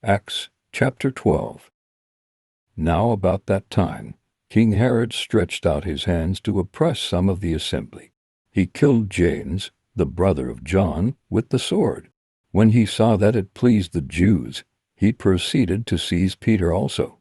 Acts chapter 12. Now about that time, King Herod stretched out his hands to oppress some of the assembly. He killed James, the brother of John, with the sword. When he saw that it pleased the Jews, he proceeded to seize Peter also.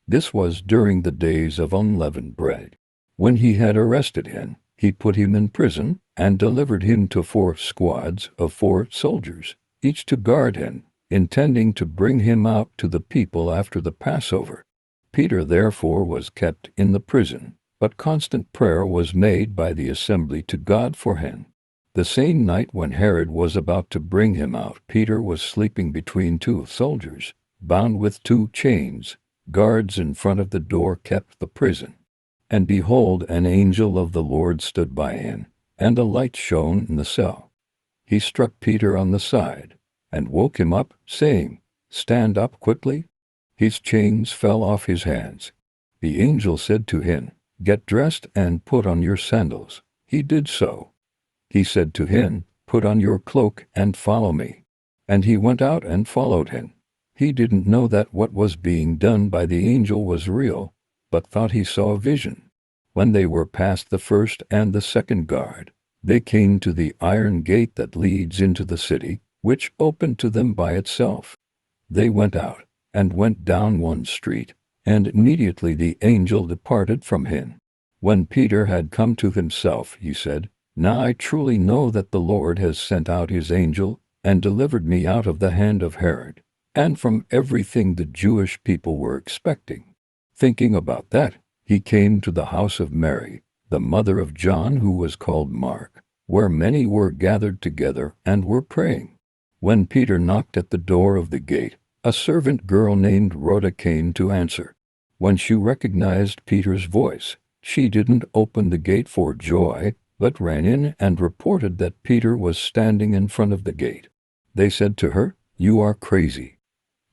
This was during the days of unleavened bread. When he had arrested him, he put him in prison and delivered him to 4 squads of 4 soldiers, each to guard him, intending to bring him out to the people after the Passover. Peter therefore was kept in the prison, but constant prayer was made by the assembly to God for him. The same night when Herod was about to bring him out, Peter was sleeping between 2 soldiers, bound with 2 chains. Guards in front of the door kept the prison. And behold, an angel of the Lord stood by him, and a light shone in the cell. He struck Peter on the side, and woke him up, saying, "Stand up quickly." His chains fell off his hands. The angel said to him, "Get dressed and put on your sandals." He did so. He said to him, "Put on your cloak and follow me." And he went out and followed him. He didn't know that what was being done by the angel was real, but thought he saw a vision. When they were past the first and the second guard, they came to the iron gate that leads into the city, which opened to them by itself. They went out, and went down one street, and immediately the angel departed from him. When Peter had come to himself, he said, "Now I truly know that the Lord has sent out his angel, and delivered me out of the hand of Herod, and from everything the Jewish people were expecting." Thinking about that, he came to the house of Mary, the mother of John, who was called Mark, where many were gathered together and were praying. When Peter knocked at the door of the gate, a servant girl named Rhoda came to answer. When she recognized Peter's voice, she didn't open the gate for joy, but ran in and reported that Peter was standing in front of the gate. They said to her, "You are crazy."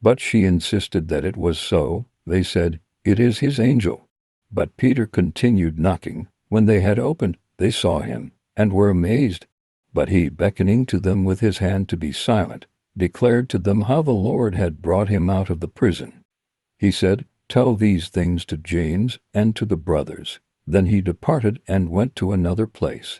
But she insisted that it was so. They said, "It is his angel." But Peter continued knocking. When they had opened, they saw him, and were amazed. But he, beckoning to them with his hand to be silent, declared to them how the Lord had brought him out of the prison. He said, "Tell these things to James and to the brothers." Then he departed and went to another place.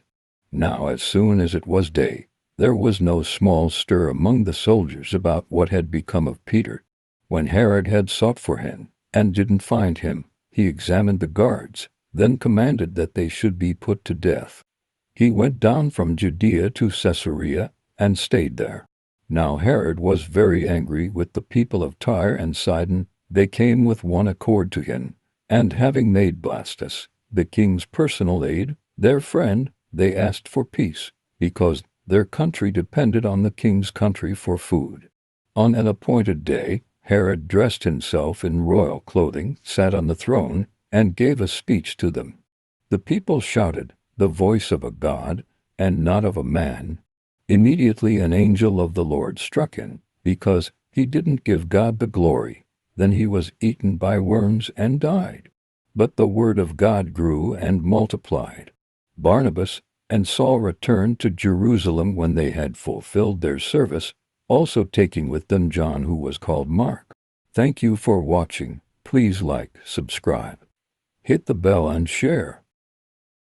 Now as soon as it was day, there was no small stir among the soldiers about what had become of Peter. When Herod had sought for him, and didn't find him, he examined the guards, then commanded that they should be put to death. He went down from Judea to Caesarea, and stayed there. Now Herod was very angry with the people of Tyre and Sidon. They came with one accord to him, and having made Blastus, the king's personal aide, their friend, they asked for peace, because their country depended on the king's country for food. On an appointed day, Herod dressed himself in royal clothing, sat on the throne, and gave a speech to them. The people shouted, "The voice of a god, and not of a man." Immediately an angel of the Lord struck him, because he didn't give God the glory. Then he was eaten by worms and died. But the word of God grew and multiplied. Barnabas and Saul returned to Jerusalem when they had fulfilled their service, also taking with them John, who was called Mark. Thank you for watching. Please like, subscribe, hit the bell and share.